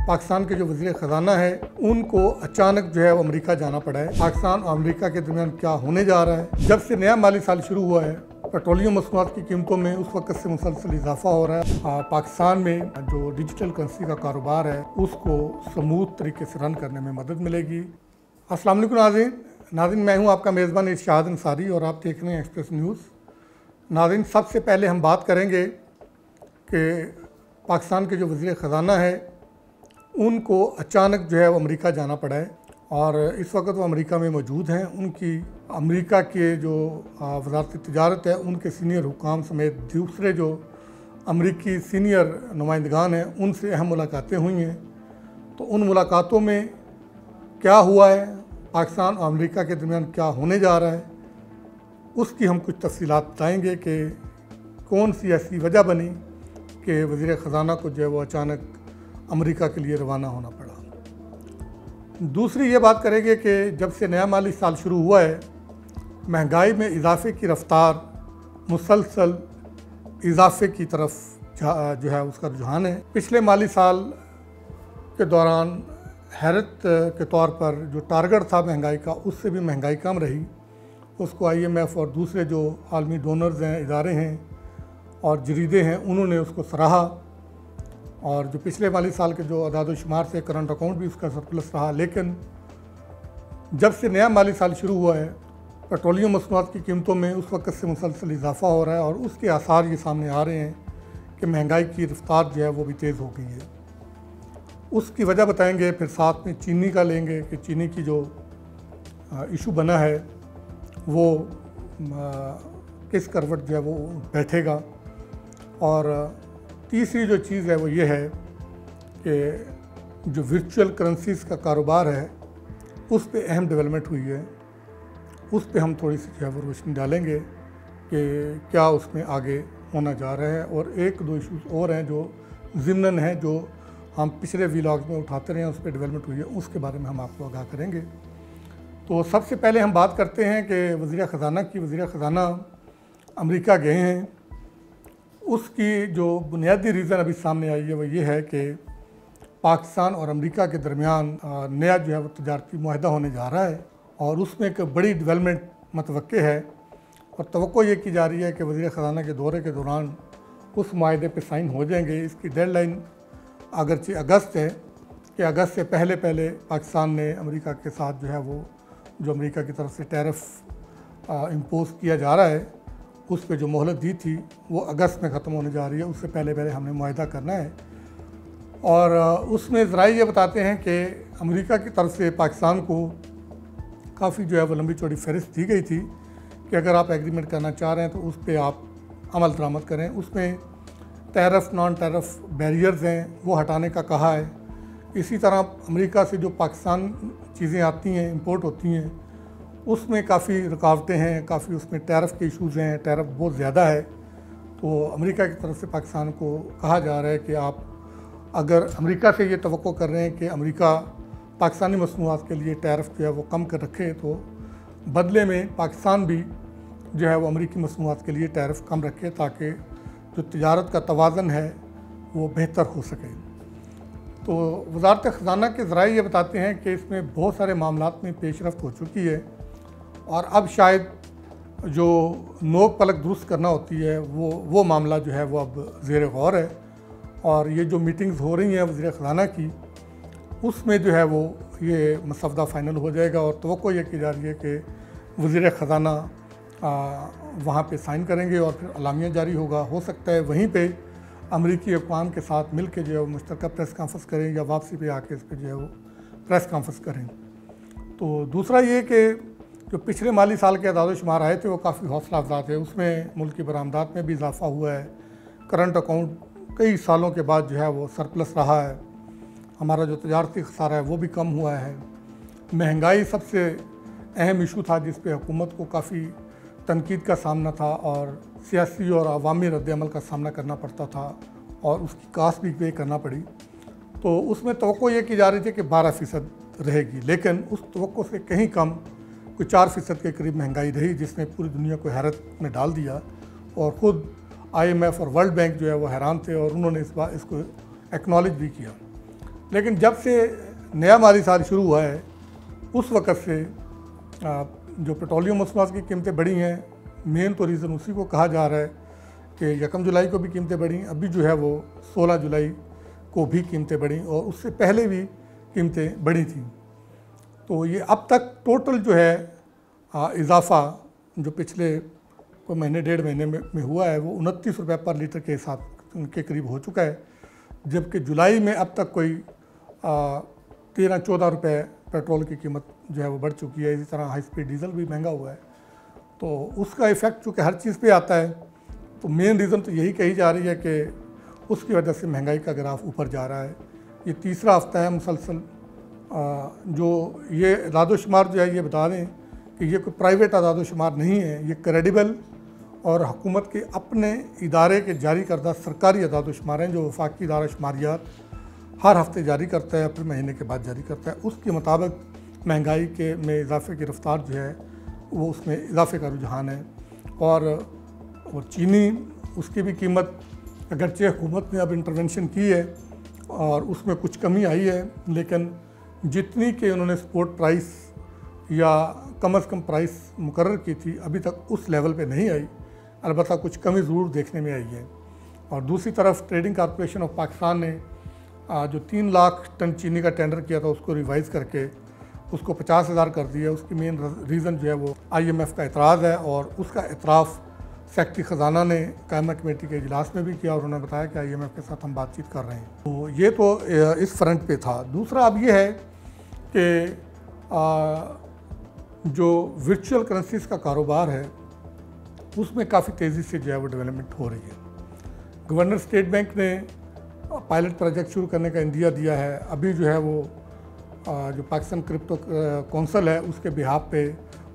पाकिस्तान के जो वज़ीर ख़ज़ाना है उनको अचानक जो है वो अमेरिका जाना पड़ा है। पाकिस्तान और अमेरिका के दरमियान क्या होने जा रहा है। जब से नया माली साल शुरू हुआ है पेट्रोलियम मसनूआत की कीमतों में उस वक्त से मुसलसल इजाफा हो रहा है। पाकिस्तान में जो डिजिटल करेंसी का कारोबार है उसको स्मूथ तरीके से रन करने में मदद मिलेगी। अस्सलाम वालेकुम नाज़रीन, मैं हूँ आपका मेज़बान इरशाद अंसारी और आप देख रहे हैं एक्सप्रेस न्यूज़। नाज़रीन, सबसे पहले हम बात करेंगे कि पाकिस्तान के जो वज़ीर ख़ज़ाना है उनको अचानक जो है वो अमेरिका जाना पड़ा है और इस वक्त वो अमेरिका में मौजूद हैं। उनकी अमेरिका के जो वज़ारत तिजारत है उनके सीनियर हुकाम समेत दूसरे जो अमेरिकी सीनियर नुमाइंदगान हैं उनसे अहम मुलाकातें हुई हैं। तो उन मुलाकातों में क्या हुआ है, पाकिस्तान और अमेरिका के दरमियान क्या होने जा रहा है, उसकी हम कुछ तफसीलात बताएँगे कि कौन सी ऐसी वजह बनी कि वज़ीर ख़ज़ाना को जो है वो अचानक अमेरिका के लिए रवाना होना पड़ा। दूसरी ये बात करेंगे कि जब से नया माली साल शुरू हुआ है महंगाई में इजाफे की रफ्तार मुसलसल इजाफे की तरफ जो है उसका रुझान है। पिछले माली साल के दौरान हैरत के तौर पर जो टारगेट था महंगाई का उससे भी महंगाई कम रही। उसको IMF और दूसरे जो आलमी डोनर्स हैं, इदारे हैं और जरीदे हैं, उन्होंने उसको सराहा और जो पिछले माली साल के जो अदाद शुमार से करंट अकाउंट भी उसका सरप्लस रहा। लेकिन जब से नया माली साल शुरू हुआ है पेट्रोलियम मसनूआत की कीमतों में उस वक्त से मुसलसल इजाफा हो रहा है और उसके आसार ये सामने आ रहे हैं कि महंगाई की रफ्तार जो है वो भी तेज़ हो गई है। उसकी वजह बताएंगे, फिर साथ में चीनी का लेंगे कि चीनी की जो इशू बना है वो किस करवट जो है वो बैठेगा। और तीसरी जो चीज़ है वो ये है कि जो वर्चुअल करेंसीज़ का कारोबार है उस पे अहम डेवलपमेंट हुई है, उस पे हम थोड़ी सी जो है वो रोशनी डालेंगे कि क्या उसमें आगे होना जा रहा है। और एक दो इशूज़ और हैं जो ज़िम्नन हैं जो हम पिछले व्लॉग में उठाते रहे हैं, उस पर डेवलपमेंट हुई है, उसके बारे में हम आपको आगाह करेंगे। तो सबसे पहले हम बात करते हैं कि वज़ीर ख़ज़ाना की। वज़ीर ख़ज़ाना अमेरिका गए हैं। उसकी जो बुनियादी रीज़न अभी सामने आई है वो ये है कि पाकिस्तान और अमेरिका के दरमियान नया जो है वो तजारती मुआहदा होने जा रहा है और उसमें एक बड़ी डेवलपमेंट मतवक्के है और तवक्को ये की जा रही है कि वज़ीर ख़ज़ाना के दौरे के दौरान उस मुआहदे पे साइन हो जाएंगे। इसकी डेडलाइन अगरचे अगस्त है कि अगस्त से पहले पहले पाकिस्तान ने अमेरिका के साथ जो है वो जो अमेरिका की तरफ से टैरिफ इम्पोज़ किया जा रहा है उस पे जो मोहलत दी थी वो अगस्त में ख़त्म होने जा रही है। उससे पहले पहले हमने मुआहदा करना है। और उसमें ज़राए ये बताते हैं कि अमेरिका की तरफ से पाकिस्तान को काफ़ी जो है वो लंबी चौड़ी फहरिस्त दी गई थी कि अगर आप एग्रीमेंट करना चाह रहे हैं तो उस पर आप अमल दरामद करें। उसमें टैरिफ नॉन टैरिफ बैरियर्स हैं वो हटाने का कहा है। इसी तरह अमेरिका से जो पाकिस्तान चीज़ें आती हैं, इंपोर्ट होती हैं, उसमें काफ़ी रुकावटें हैं, काफ़ी उसमें टैरिफ के इश्यूज़ हैं, टैरिफ बहुत ज़्यादा है। तो अमेरिका की तरफ से पाकिस्तान को कहा जा रहा है कि आप अगर अमेरिका से ये तवक्को कर रहे हैं कि अमेरिका पाकिस्तानी मसनूआत के लिए टैरिफ जो है वो कम कर रखे तो बदले में पाकिस्तान भी जो है वो अमेरिकी मसनूआत के लिए टैरिफ कम रखे ताकि जो तिजारत का तवाज़न है वो बेहतर हो सके। तो वज़ारत ख़ज़ाना के ज़राए ये बताते हैं कि इसमें बहुत सारे मामलात में पेशरफ्त हो चुकी है और अब शायद जो नोक पलक दुरुस्त करना होती है वो मामला जो है वो अब ज़ेर गौर है। और ये जो मीटिंग्स हो रही हैं वज़ीर ख़ज़ाना की उसमें जो है वो ये मसवदा फ़ाइनल हो जाएगा और तवक्को ये की जा रही है कि वज़ीर ख़ज़ाना वहाँ पे साइन करेंगे और फिर अलामिया जारी होगा। हो सकता है वहीं पे अमरीकी अक़वाम के साथ मिल के जो है वो मुश्तरका प्रेस कॉन्फ्रेंस करें या वापसी पे आके इस पर जो है वो प्रेस कॉन्फ्रेंस करें। तो दूसरा ये कि जो पिछले माली साल के अदाद शुमार आए थे वो काफ़ी हौसला अफजा थे। उसमें मुल्क की बरामदात में भी इजाफा हुआ है। करंट अकाउंट कई सालों के बाद जो है वो सरप्लस रहा है। हमारा जो तजारती खसारा है वो भी कम हुआ है। महंगाई सबसे अहम इशू था जिस पे हुकूमत को काफ़ी तनकीद का सामना था और सियासी और अवामी रद्द-ए-अमल का सामना करना पड़ता था और उसकी कास्ट भी पे करना पड़ी। तो उसमें तवक्को ये की जा रही थी कि 12% रहेगी, लेकिन उस तवक्को से कहीं कम कोई 4% के करीब महंगाई रही जिसने पूरी दुनिया को हैरत में डाल दिया। और ख़ुद IMF और वर्ल्ड बैंक जो है वो हैरान थे और उन्होंने इस बार इसको एक्नॉलेज भी किया। लेकिन जब से नया माली साल शुरू हुआ है उस वक़्त से जो पेट्रोलियम मसनूआत की कीमतें बढ़ी हैं, मेन तो रीज़न उसी को कहा जा रहा है कि 1 जुलाई को भी कीमतें बढ़ी, अभी जो है वो 16 जुलाई को भी कीमतें बढ़ी और उससे पहले भी कीमतें बढ़ी थी। तो ये अब तक टोटल जो है इजाफ़ा जो पिछले कोई महीने 1.5 महीने में हुआ है वो 29 रुपये पर लीटर के हिसाब के करीब हो चुका है, जबकि जुलाई में अब तक कोई 13-14 रुपये पेट्रोल की कीमत जो है वो बढ़ चुकी है। इसी तरह हाई स्पीड डीजल भी महंगा हुआ है, तो उसका इफ़ेक्ट चूँकि हर चीज़ पे आता है, तो मेन रीज़न तो यही कही जा रही है कि उसकी वजह से महंगाई का ग्राफ ऊपर जा रहा है। ये तीसरा हफ्ता है मुसलसल जो ये अदाद-ओ-शुमार जो है ये बता दें कि ये कोई प्राइवेट अदाद-ओ-शुमार नहीं है, ये क्रेडिबल और हुकूमत के अपने इदारे के जारी करदा सरकारी अदाद-ओ-शुमार हैं जो वफाकी इदारा शुमारियात हर हफ्ते जारी करता है, अप्रैल महीने के बाद जारी करता है। उसके मुताबिक महंगाई के में इजाफे की रफ्तार जो है वो उसमें इजाफे का रुझान है। और चीनी उसकी भी कीमत अगरचे हुकूमत ने अब इंटरवेंशन की है और उसमें कुछ कमी आई है, लेकिन जितनी कि उन्होंने सपोर्ट प्राइस या कम से कम प्राइस मुकर्रर की थी अभी तक उस लेवल पे नहीं आई, अलबत्ता कुछ कमी ज़रूर देखने में आई है। और दूसरी तरफ ट्रेडिंग कॉरपोरेशन ऑफ पाकिस्तान ने जो 3 लाख टन चीनी का टेंडर किया था उसको रिवाइज़ करके उसको 50,000 कर दिया। उसकी मेन रीज़न जो है वो IMF का एतराज़ है और उसका एतराफ़ सेक्रेटरी ख़जाना ने कायमा कमेटी के इजलास में भी किया और उन्होंने बताया कि IMF के साथ हम बातचीत कर रहे हैं। तो ये तो इस फ्रंट पे था। दूसरा अब ये है कि जो वर्चुअल करेंसीज़ का कारोबार है उसमें काफ़ी तेज़ी से जो है वो डेवलपमेंट हो रही है। गवर्नर स्टेट बैंक ने पायलट प्रोजेक्ट शुरू करने का इंदिया दिया है। अभी जो है वो जो पाकिस्तान क्रिप्टो कौंसल है उसके बिहाफ पे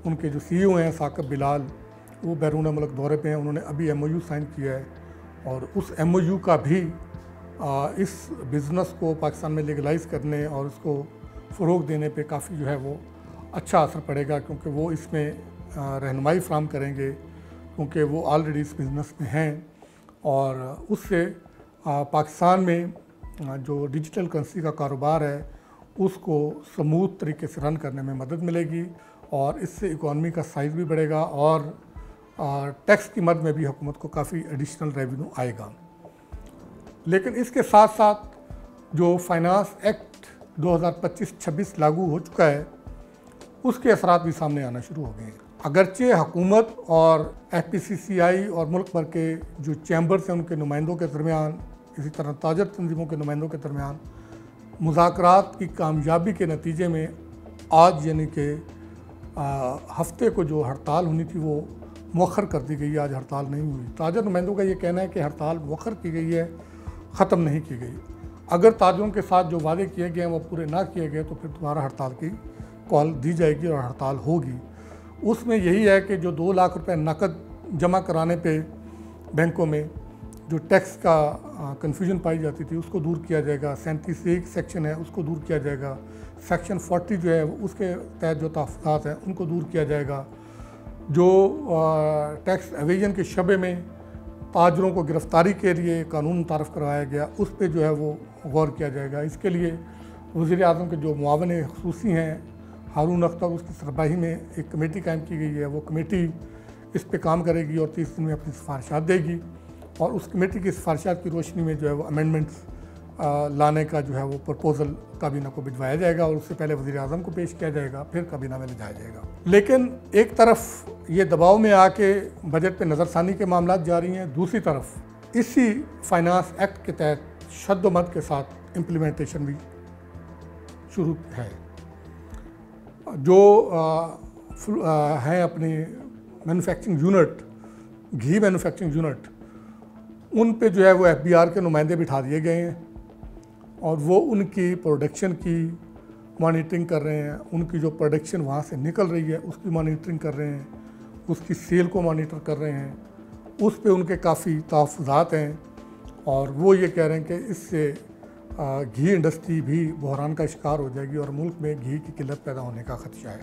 उनके जो CEO हैं साकिब बिलाल, वो बैरून मुल्क दौरे पे हैं। उन्होंने अभी MOU साइन किया है और उस MOU का भी इस बिज़नेस को पाकिस्तान में लीगलाइज करने और उसको फ़रोग़ देने पे काफ़ी जो है वो अच्छा असर पड़ेगा, क्योंकि वो इसमें रहनुमाई फ़राहम करेंगे, क्योंकि वो ऑलरेडी इस बिज़नेस में हैं और उससे पाकिस्तान में जो डिजिटल करेंसी का कारोबार है उसको स्मूथ तरीके से रन करने में मदद मिलेगी और इससे इकॉनमी का साइज़ भी बढ़ेगा और टैक्स की मद में भी हुकूमत को काफ़ी एडिशनल रेवेन्यू आएगा। लेकिन इसके साथ साथ जो फाइनेंस एक्ट 2025-26 लागू हो चुका है उसके असरात भी सामने आना शुरू हो गए हैं। अगरचे हुकूमत और FPCCI और मुल्क भर के जो चैम्बर्स हैं उनके नुमाइंदों के दरमियान, इसी तरह ताजर तंजीमों के नुमाइंदों के दरमियान मुज़ाकरात की कामयाबी के नतीजे में आज यानी कि हफ्ते को जो हड़ताल होनी थी वो मौखर कर दी गई। आज हड़ताल नहीं हुई। ताजर नुमाइंदों का ये कहना है कि हड़ताल मौखर की गई है, ख़त्म नहीं की गई। अगर ताजरों के साथ जो वादे किए गए हैं वो पूरे ना किए गए तो फिर दोबारा हड़ताल की कॉल दी जाएगी और हड़ताल होगी। उसमें यही है कि जो 2 लाख रुपए नकद जमा कराने पे बैंकों में जो टैक्स का कन्फ्यूजन पाई जाती थी उसको दूर किया जाएगा। 37 सेक्शन है उसको दूर किया जाएगा। सेक्शन 40 जो है उसके तहत जो तहफ़्फ़ुज़ात हैं उनको दूर किया जाएगा। जो टैक्स एवेजन के शबे में ताजरों को गिरफ़्तारी के लिए कानून मुतारफ़ करवाया गया उस पर जो है वो गौर किया जाएगा। इसके लिए वज़ीर-ए-आज़म के जो मुआवन ख़ुसूसी हैं हारून अख्तर, उसकी सरबराही में एक कमेटी कायम की गई है। वो कमेटी इस पे काम करेगी और 30 दिन में अपनी सिफारिशात देगी और उस कमेटी की सिफारिशात की रोशनी में जो है वो अमेंडमेंट्स लाने का जो है वो प्रपोज़ल काबीना को भिजवाया जाएगा और उससे पहले वज़ीर-ए-आज़म को पेश किया जाएगा, फिर काबीना में ले जाया जाएगा। लेकिन एक तरफ ये दबाव में आके बजट पे नज़रसानी के मामलात जारी हैं, दूसरी तरफ इसी फाइनेंस एक्ट के तहत शद्द-ओ-मद के साथ इम्प्लीमेंटेशन भी शुरू है। जो हैं अपनी मैन्युफैक्चरिंग यूनिट, घी मैन्युफैक्चरिंग यूनिट, उन पे जो है वो FBR के नुमाइंदे बिठा दिए गए हैं और वो उनकी प्रोडक्शन की मॉनिटरिंग कर रहे हैं। उनकी जो प्रोडक्शन वहाँ से निकल रही है उसकी मॉनिटरिंग कर रहे हैं, उसकी सेल को मॉनिटर कर रहे हैं। उस पे उनके काफ़ी तहफ़्फ़ुज़ात हैं और वो ये कह रहे हैं कि इससे घी इंडस्ट्री भी बहरान का शिकार हो जाएगी और मुल्क में घी की किल्लत पैदा होने का ख़दशा है।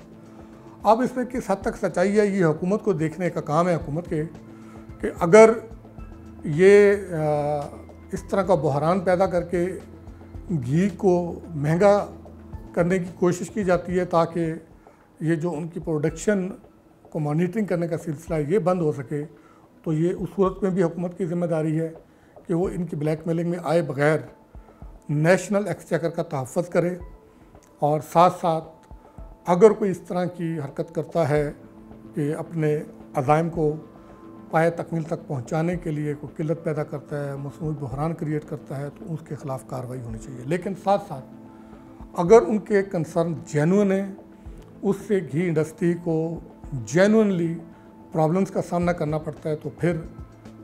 अब इसमें किस हद तक सच्चाई है ये हुकूमत को देखने का काम है हुकूमत के, कि अगर ये इस तरह का बहरान पैदा करके घी को महंगा करने की कोशिश की जाती है ताकि ये जो उनकी प्रोडक्शन को मॉनिटरिंग करने का सिलसिला ये बंद हो सके। तो ये उस सूरत में भी हुकूमत की ज़िम्मेदारी है कि वो इनकी ब्लैकमेलिंग में आए बगैर नेशनल एक्सचेकर का तहफ़्फ़ुज़ करे, और साथ साथ अगर कोई इस तरह की हरकत करता है कि अपने अज़ाइम को पाए तकमील तक पहुंचाने के लिए कोई किल्लत पैदा करता है, मसनूई बहरान क्रिएट करता है, तो उसके ख़िलाफ़ कार्रवाई होनी चाहिए। लेकिन साथ साथ अगर उनके कंसर्न जेन्युइन है, उससे घी इंडस्ट्री को जेन्युइनली प्रॉब्लम्स का सामना करना पड़ता है, तो फिर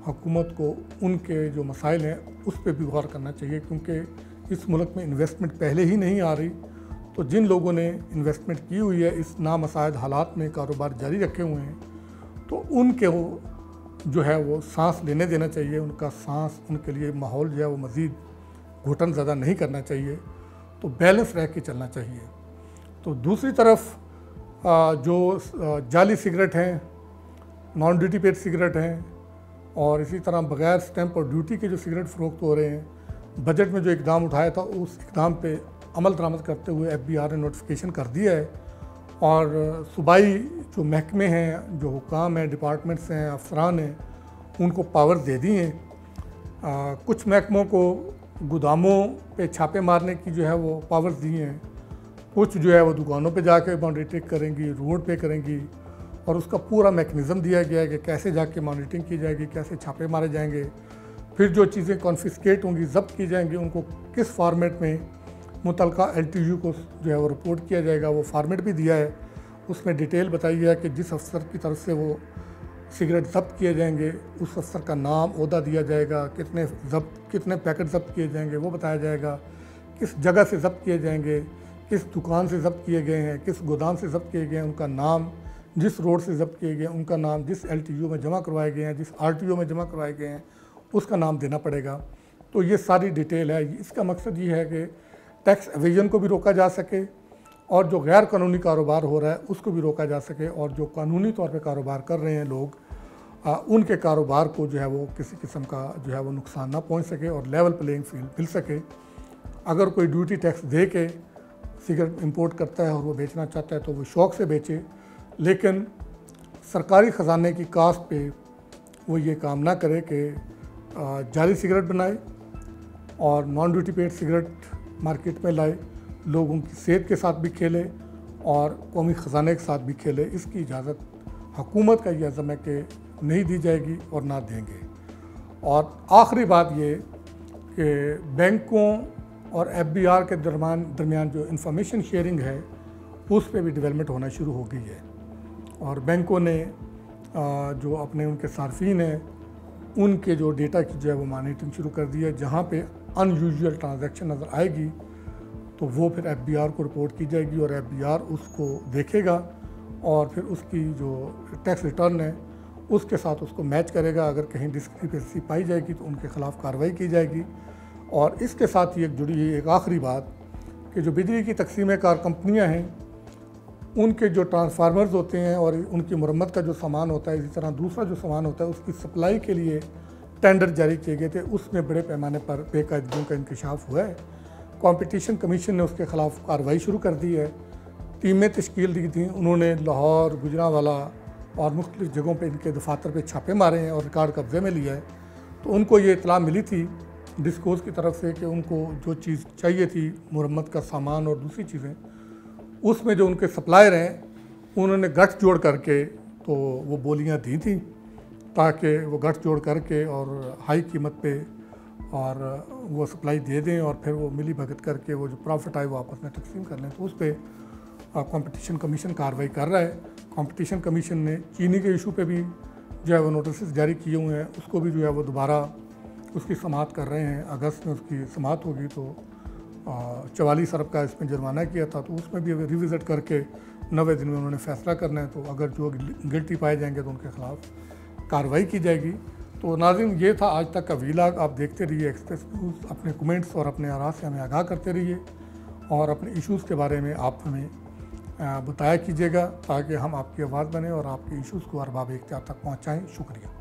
हुकूमत को उनके जो मसाइल हैं उस पर भी गौर करना चाहिए। क्योंकि इस मुल्क में इन्वेस्टमेंट पहले ही नहीं आ रही, तो जिन लोगों ने इन्वेस्टमेंट की हुई है, इस नामसाइद हालात में कारोबार जारी रखे हुए हैं, तो उनके वो जो है वो सांस लेने देना चाहिए। उनका सांस, उनके लिए माहौल जो है वो मज़ीद घुटन ज़्यादा नहीं करना चाहिए, तो बैलेंस रह के चलना चाहिए। तो दूसरी तरफ जो जाली सिगरेट हैं, नॉन ड्यूटी पेड सिगरेट हैं, और इसी तरह बग़ैर स्टैंप और ड्यूटी के जो सिगरेट फ़रोख्त हो रहे हैं, बजट में जो इकदाम उठाया था उस इकदाम पे अमल दरामद करते हुए FBI ने नोटिफिकेशन कर दिया है, और सूबाई जो महकमे हैं, जो हुकाम हैं, डिपार्टमेंट्स हैं, अफसरान हैं, उनको पावर दे दी हैं। कुछ महकमों को गोदामों पे छापे मारने की जो है वो पावर्स दी हैं, कुछ जो है वो दुकानों पे जाके मॉनिटरिंग करेंगी, रोड पे करेंगी, और उसका पूरा मैकेनिज़्म दिया गया है कि कैसे जाके मॉनिटरिंग की जाएगी, कैसे छापे मारे जाएंगे, फिर जो चीज़ें कॉन्फिस्केट होंगी, ज़ब्त की जाएंगी, उनको किस फॉर्मेट में मुतलका LTU को जो है वो रिपोर्ट किया जाएगा, वो फॉर्मेट भी दिया है। उसमें डिटेल बताई गया है कि जिस अफसर की तरफ से वो सिगरेट ज़ब्त किए जाएंगे, उस अफसर का नाम, ओहदा दिया जाएगा, कितने पैकेट ज़ब्त किए जाएंगे वो बताया जाएगा, किस जगह से ज़ब्त किए जाएंगे, किस दुकान से ज़ब्त किए गए हैं, किस गोदाम से ज़ब्त किए गए हैं, उनका नाम, जिस रोड से ज़ब्त किए गए हैं उनका नाम, जिस LTU में जमा करवाए गए हैं, जिस RTO में जमा करवाए गए हैं उसका नाम देना पड़ेगा। तो ये सारी डिटेल है। इसका मकसद ये है कि टैक्स एवेजन को भी रोका जा सके, और जो गैर कानूनी कारोबार हो रहा है उसको भी रोका जा सके, और जो कानूनी तौर पे कारोबार कर रहे हैं लोग, उनके कारोबार को जो है वो किसी किस्म का जो है वो नुकसान ना पहुंच सके, और लेवल प्लेइंग फील्ड मिल सके। अगर कोई ड्यूटी टैक्स दे के सिगरेट इंपोर्ट करता है और वो बेचना चाहता है तो वो शौक़ से बेचे, लेकिन सरकारी ख़जाने की कास्ट पे वो ये काम ना करे कि जाली सिगरेट बनाए और non duty paid cigarette market में लाए, लोगों की सेहत के साथ भी खेले और कौमी ख़जाने के साथ भी खेले। इसकी इजाज़त हुकूमत का ये अज़म है कि नहीं दी जाएगी और ना देंगे। और आखिरी बात ये कि बैंकों और FBI के दरमियान जो इंफॉर्मेशन शेयरिंग है उस पर भी डेवलपमेंट होना शुरू हो गई है, और बैंकों ने जो अपने उनके सार्फिन हैं उनके जो डेटा की जो है वो मॉनिटरिंग शुरू कर दी है। जहाँ पे अनयूजुअल ट्रांजैक्शन नज़र आएगी तो वो फिर FBI को रिपोर्ट की जाएगी, और FBI उसको देखेगा और फिर उसकी जो टैक्स रिटर्न है उसके साथ उसको मैच करेगा। अगर कहीं डिस्क्रिपेंसी पाई जाएगी तो उनके ख़िलाफ़ कार्रवाई की जाएगी। और इसके साथ ही एक जुड़ी हुई एक आखिरी बात कि जो बिजली की तकसीम कार कंपनियाँ हैं, उनके जो ट्रांसफार्मर्स होते हैं और उनकी मुरम्मत का जो सामान होता है, इसी तरह दूसरा जो सामान होता है, उसकी सप्लाई के लिए टेंडर जारी किए गए थे। उसमें बड़े पैमाने पर बेकायदगियों का इंकशाफ हुआ है। कंपटीशन कमीशन ने उसके ख़िलाफ़ कार्रवाई शुरू कर दी है। टीमें तश्कील दी थी, उन्होंने लाहौर, गुजरांवाला और मुख्तलिफ़ जगहों पर इनके दफातर पर छापे मारे हैं और रिकॉर्ड कब्ज़े में लिया है। तो उनको ये इतला मिली थी डिस्कोस की तरफ से कि उनको जो चीज़ चाहिए थी, मुरम्मत का सामान और दूसरी चीज़ें, उसमें जो उनके सप्लायर हैं उन्होंने गठ जोड़ करके तो वो बोलियां दी थी ताकि वो गठ जोड़ करके और हाई कीमत पे और वो सप्लाई दे दें, और फिर वो मिली भगत करके वो जो प्रॉफिट आए वो आपस में तकसीम कर लें। तो उस पर कंपटीशन कमीशन कार्रवाई कर रहा है। कंपटीशन कमीशन ने चीनी के इशू पे भी जो है वो नोटिस जारी किए हुए हैं, उसको भी जो है वो दोबारा उसकी समाअत कर रहे हैं। अगस्त में उसकी समाअत होगी तो 44 अरब का इसमें जुर्माना किया था, तो उसमें भी रिविज़िट करके 90 दिन में उन्होंने फ़ैसला करना है। तो अगर जो गिल्टी पाए जाएंगे तो उनके ख़िलाफ़ कार्रवाई की जाएगी। तो नाज़रीन, ये था आज तक का वीलॉग। आप देखते रहिए एक्सप्रेस न्यूज़। अपने कमेंट्स और अपने आराज़ से हमें आगाह करते रहिए और अपने इश्यूज़ के बारे में आप हमें बताया कीजिएगा ताकि हम आपकी आवाज़ बने और आपके इश्यूज़ को अरबाब इख्तियार तक पहुँचाएँ। शुक्रिया।